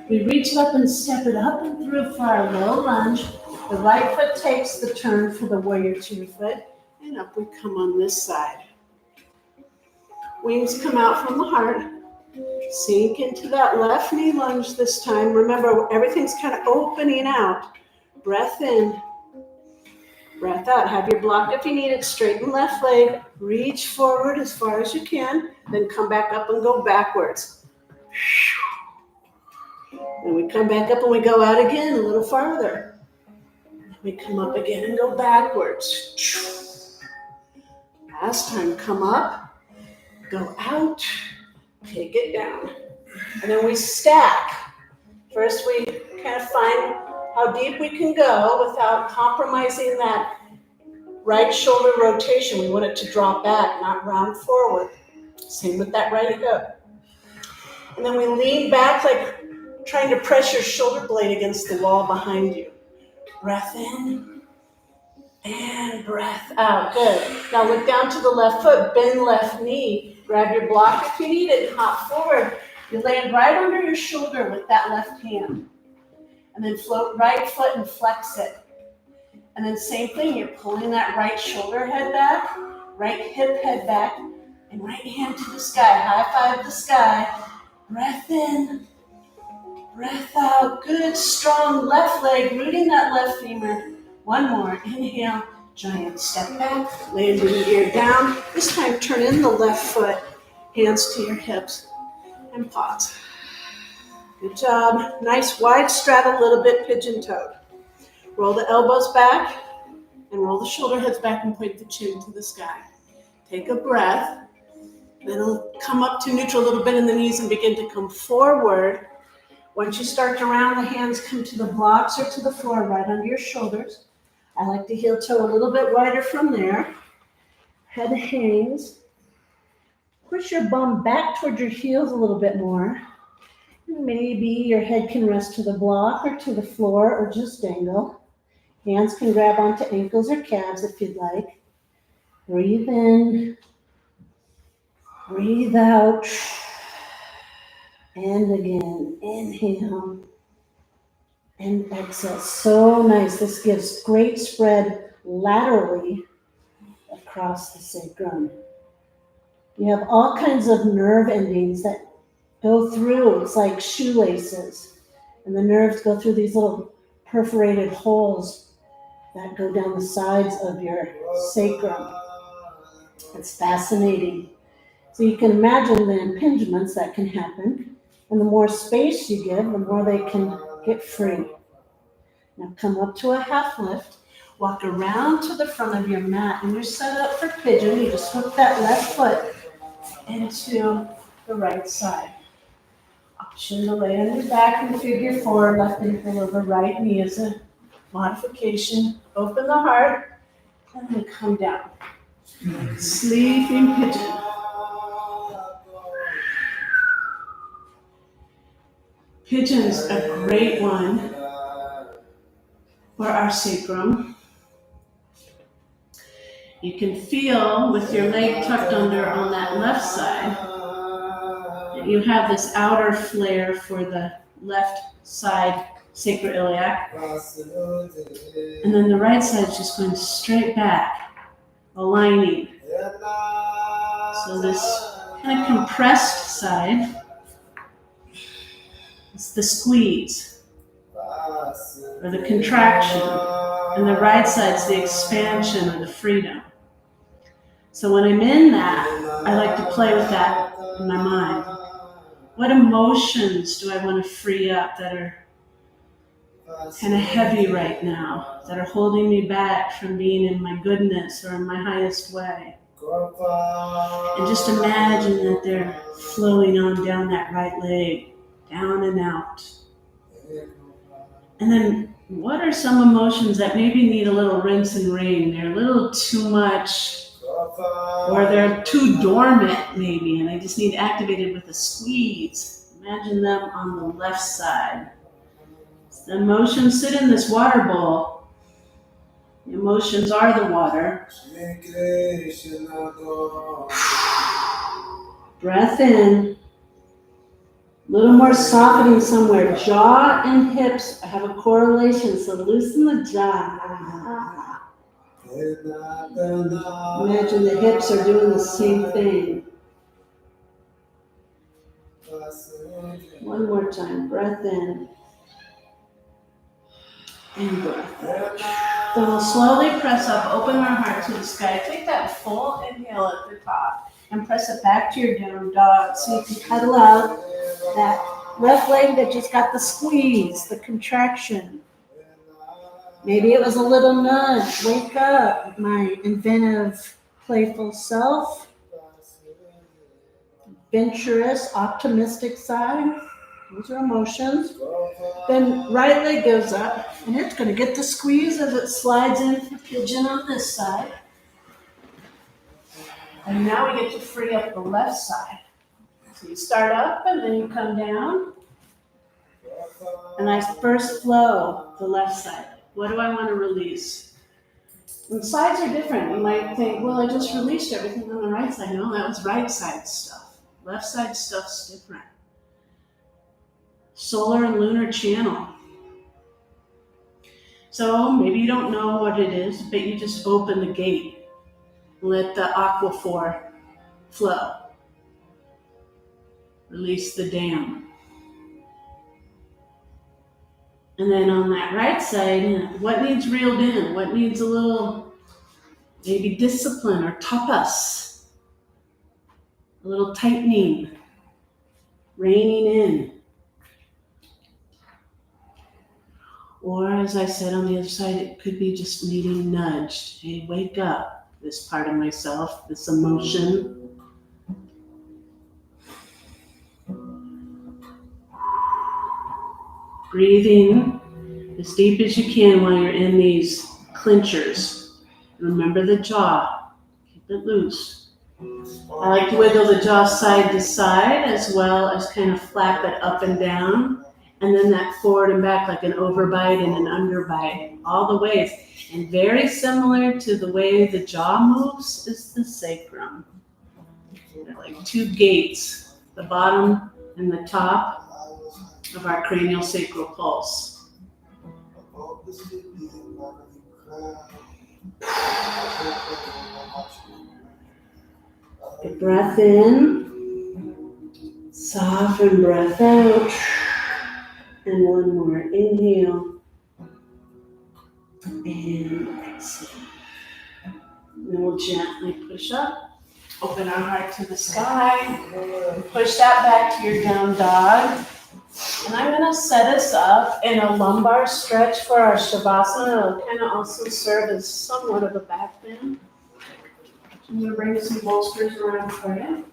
Speaker 2: We reach it up and step it up and through for our low lunge. The right foot takes the turn for the warrior two foot. And up we come on this side. Wings come out from the heart. Sink into that left knee lunge this time. Remember, everything's kind of opening out. Breath in. Breath out. Have your block if you need it. Straighten left leg. Reach forward as far as you can. Then come back up and go backwards. And we come back up and we go out again a little farther. We come up again and go backwards. Last time, come up, go out, take it down. And then we stack. First we kind of find how deep we can go without compromising that right shoulder rotation. We want it to drop back, not round forward. Same with that right hip. And then we lean back like trying to press your shoulder blade against the wall behind you. Breath in and breath out. Good. Now look down to the left foot, bend left knee. Grab your block if you need it and hop forward. You land right under your shoulder with that left hand. And then float right foot and flex it. And then same thing, you're pulling that right shoulder head back, right hip head back, and right hand to the sky. High five the sky. Breath in. Breath out. Good, strong left leg, rooting that left femur. One more. Inhale, giant step back, landing gear down. This time turn in the left foot, hands to your hips, and pause. Good job. Nice wide straddle, a little bit pigeon-toed. Roll the elbows back, and roll the shoulder heads back and point the chin to the sky. Take a breath. Then it'll come up to neutral a little bit in the knees and begin to come forward. Once you start to round, the hands come to the blocks or to the floor right under your shoulders. I like to heel toe a little bit wider from there. Head hangs. Push your bum back towards your heels a little bit more. Maybe your head can rest to the block or to the floor or just dangle. Hands can grab onto ankles or calves if you'd like. Breathe in. Breathe out. And again, inhale and exhale. So nice. This gives great spread laterally across the sacrum. You have all kinds of nerve endings that go through. It's like shoelaces. And the nerves go through these little perforated holes that go down the sides of your sacrum. It's fascinating. So you can imagine the impingements that can happen. And the more space you give, the more they can get free. Now come up to a half lift. Walk around to the front of your mat. And you're set up for pigeon. You just hook that left foot into the right side. Option to lay on your back in figure four. Left ankle over right knee as a modification. Open the heart. And then come down. Sleeping pigeon. Pigeon's a great one for our sacrum. You can feel with your leg tucked under on that left side that you have this outer flare for the left side sacroiliac. And then the right side is just going straight back, aligning. So this kind of compressed side, it's the squeeze, or the contraction, and the right side's the expansion or the freedom. So when I'm in that, I like to play with that in my mind. What emotions do I want to free up that are kind of heavy right now, that are holding me back from being in my goodness or in my highest way? And just imagine that they're flowing on down that right leg, down and out. And then what are some emotions that maybe need a little rinse and rein? They're a little too much, or they're too dormant maybe, and they just need activated with a squeeze. Imagine them on the left side. The emotions sit in this water bowl. The emotions are the water. Breath in. A little more softening somewhere. Jaw and hips have a correlation, so loosen the jaw. Imagine the hips are doing the same thing. One more time. Breath in. And breath out. Then we'll slowly press up, open our heart to the sky. Take that full inhale at the top and press it back to your down dog so you can cuddle out that left leg that just got the squeeze, the contraction. Maybe it was a little nudge. Wake up, my inventive, playful self. Adventurous, optimistic side. Those are emotions. Then right leg goes up, and it's going to get the squeeze as it slides in for pigeon on this side. And now we get to free up the left side. So you start up, and then you come down. And I first flow the left side. What do I want to release? And sides are different. You might think, well, I just released everything on the right side. No, that was right side stuff. Left side stuff's different. Solar and lunar channel. So maybe you don't know what it is, but you just open the gate. Let the aquifer flow. Release the dam. And then on that right side, what needs reeled in? What needs a little, maybe discipline or tapas? A little tightening, reining in. Or as I said on the other side, it could be just needing nudged. Hey, wake up, this part of myself, this emotion. Breathing as deep as you can while you're in these clinchers. Remember the jaw, keep it loose. I like to wiggle the jaw side to side as well as kind of flap it up and down. And then that forward and back like an overbite and an underbite, all the ways. And very similar to the way the jaw moves is the sacrum. They're like two gates, the bottom and the top of our cranial sacral pulse. The breath in, soften breath out. And one more inhale and exhale. Then we'll gently push up, open our heart to the sky, push that back to your down dog. And I'm going to set us up in a lumbar stretch for our Shavasana. It'll kind of also serve as somewhat of a back bend. I'm going to bring some bolsters around for you.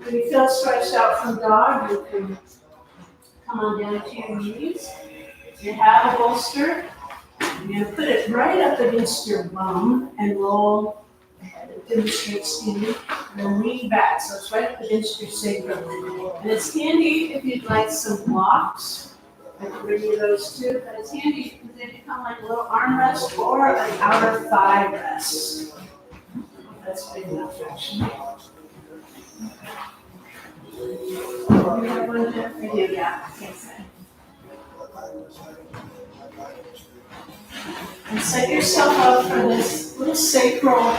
Speaker 2: When you feel stretched out from dog, you can come on down to your knees. If you have a bolster, you're going to put it right up against your bum and roll into the straight standing. And then lean back, so it's right up against your sacrum. And it's handy if you'd like some blocks. I can bring you those too, but it's handy because they become like a little armrest or an outer thigh rest. That's big enough, actually. We have one there for you, yeah. And set yourself up for this little sacral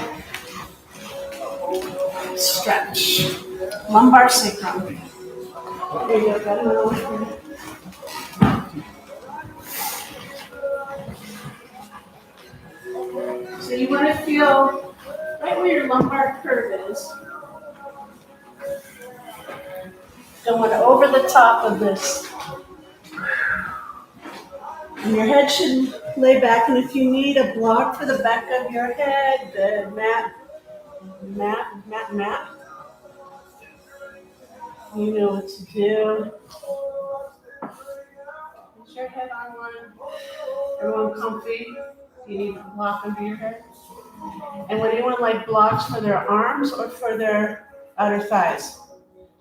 Speaker 2: stretch. Lumbar sacrum. There you go, got another one for you. So you want to feel right where your lumbar curve is. going over the top of this. And your head should lay back, and if you need a block for the back of your head, good. Mat. You know what to do. Is your head on one? Everyone comfy? You need a block under your head? And would anyone like blocks for their arms or for their outer thighs?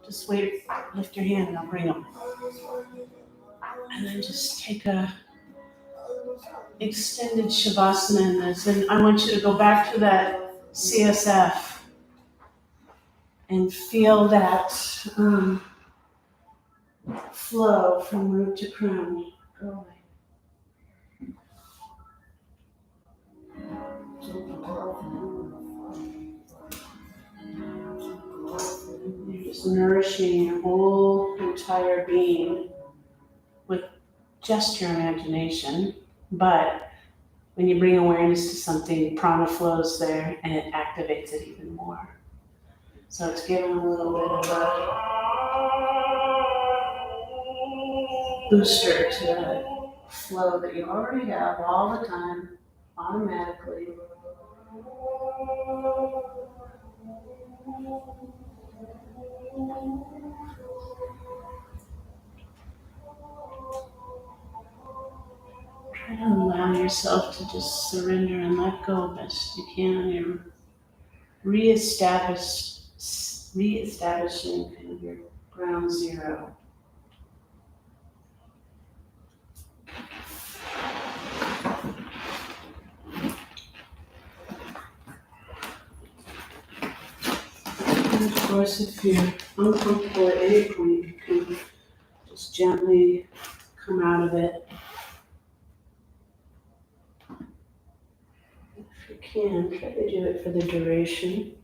Speaker 2: Just wait, lift your hand and I'll bring them. And then just take a extended Shavasana in this. And I want you to go back to that CSF and feel that flow from root to crown. Go away. You're just nourishing your whole entire being with just your imagination, but when you bring awareness to something, prana flows there and it activates it even more. So it's giving a little bit of a booster to the flow that you already have all the time, automatically. Try to allow yourself to just surrender and let go best you can. You're reestablishing kind of your ground zero. And of course, if you're uncomfortable at any point, you can just gently come out of it. If you can, try to do it for the duration.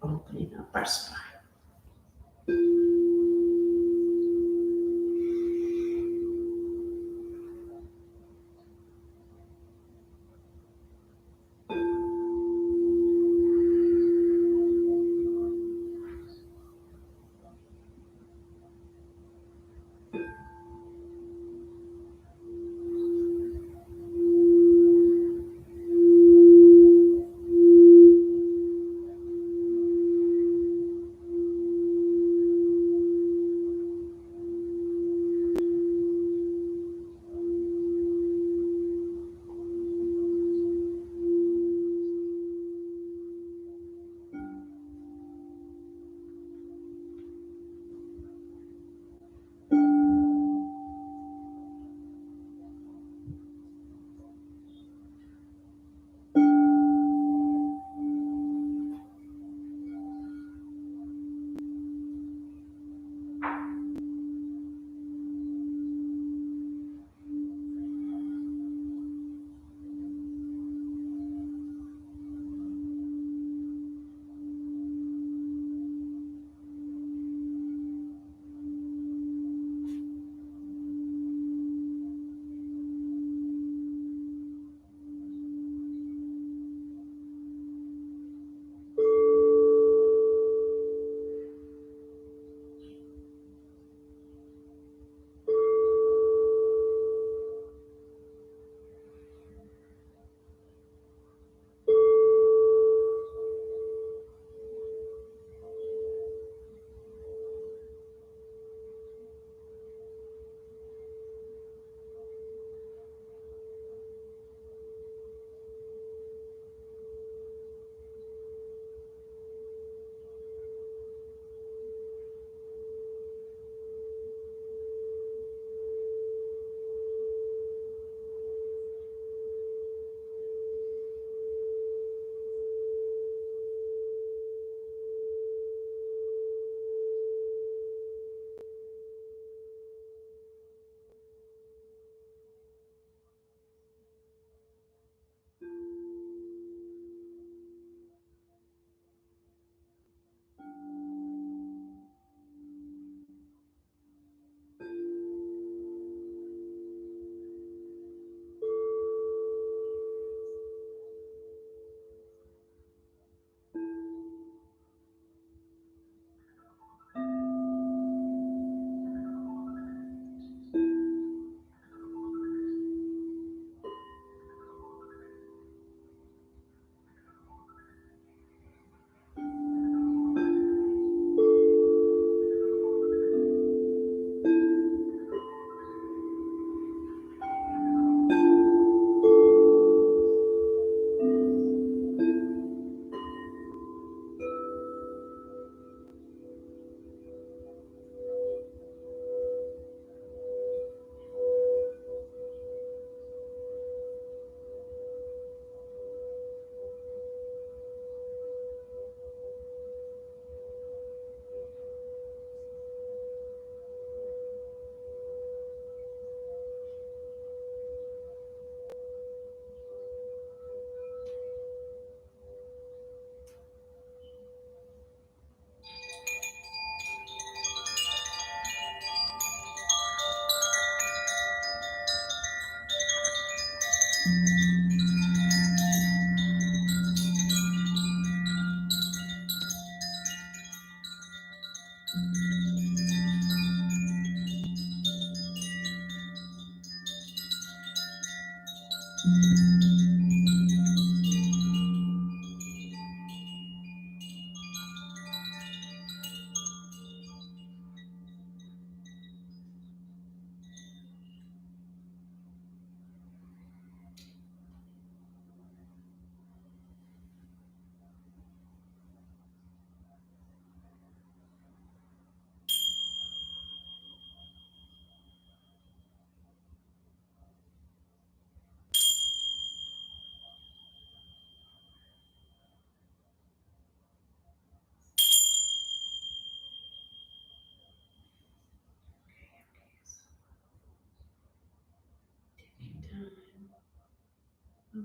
Speaker 2: Opening up our spine.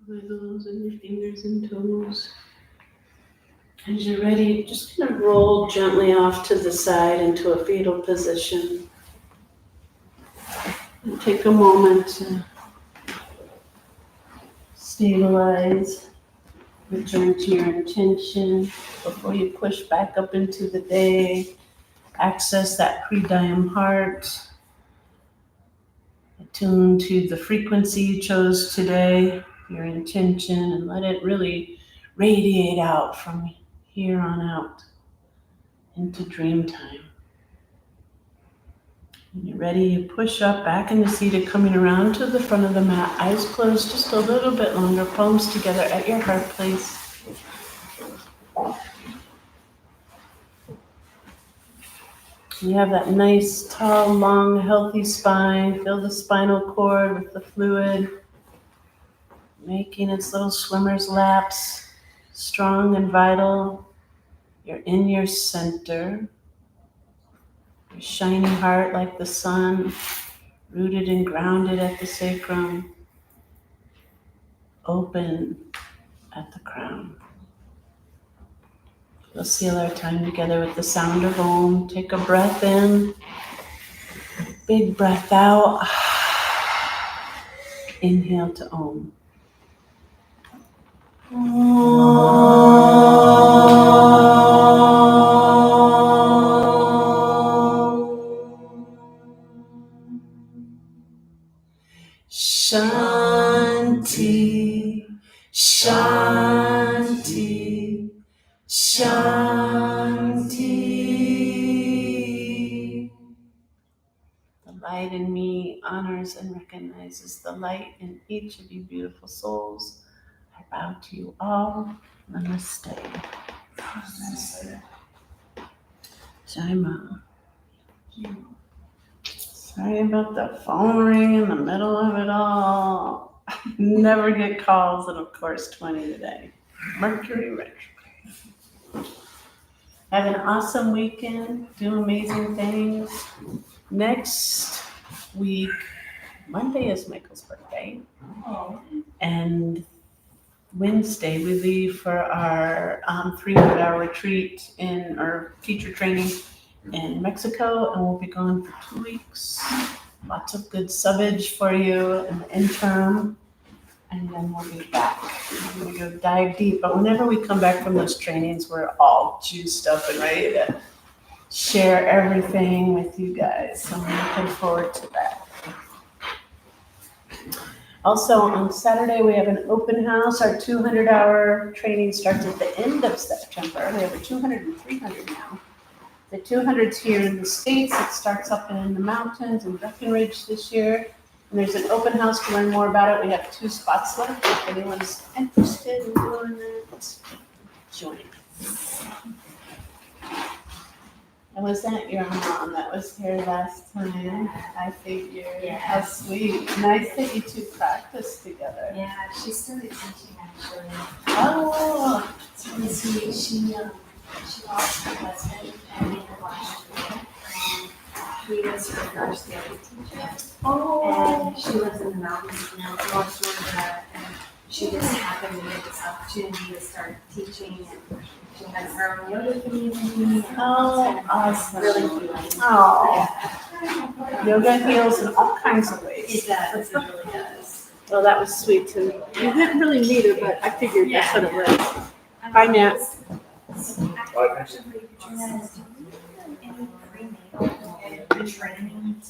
Speaker 1: Wiggles in your fingers and toes. As you're ready, just kind of roll gently off to the side into a fetal position. And take a moment to stabilize, return to your intention before you push back up into the day. Access that pre-diam heart. Attune to the frequency you chose today, your intention, and let it really radiate out from here on out into dream time. When you're ready, you push up back in the seated, coming around to the front of the mat, eyes closed just a little bit longer, palms together at your heart, please. You have that nice, tall, long, healthy spine. Fill the spinal cord with the fluid, making its little swimmer's laps, strong and vital. You're in your center. Your shining heart like the sun, rooted and grounded at the sacrum, open at the crown. We'll seal our time together with the sound of Om. Take a breath in, big breath out. Inhale to Om. Shanti, Shanti, Shanti. The light in me honors and recognizes the light in each of you beautiful souls. I bow to you all. Namaste. Namaste. Jai Ma. Sorry about the phone ring in the middle of it all. Never get calls, and of course 20 today. Mercury retrograde. Have an awesome weekend. Do amazing things. Next week, Monday is Michael's birthday. And Wednesday, we leave for our 300-hour retreat in our teacher training in Mexico, and we'll be gone for 2 weeks. Lots of good subbage for you in the interim, and then we'll be back. We're going to go dive deep, but whenever we come back from those trainings, we're all juiced up and ready to share everything with you guys. So I'm looking forward to that. Also, on Saturday, we have an open house. Our 200-hour training starts at the end of September. We have a 200 and 300 now. The 200's here in the States. It starts up in the mountains in Breckenridge this year. And there's an open house to learn more about it. We have 2 spots left. If anyone's interested in doing that, join us. And was that your mom that was here last time? I figured.
Speaker 3: Yeah.
Speaker 1: How sweet. Nice that you 2 practice together.
Speaker 3: Yeah, she's still teaching actually.
Speaker 1: Oh,
Speaker 3: It's really sweet. She lost her husband and made her last year. And he was her first yoga teacher.
Speaker 1: oh.
Speaker 3: And she lives in the mountains in North Georgia. And she just happened to get this opportunity to start teaching. And she has her own yoga community.
Speaker 1: Oh, awesome.
Speaker 3: Really cute.
Speaker 1: Oh, yoga heals in all kinds of ways.
Speaker 3: It does. It really does.
Speaker 1: Well, that was sweet too. You didn't really meet her, but I figured that's what it was. Bye, Nat.
Speaker 3: Actually, Katrina is and the training,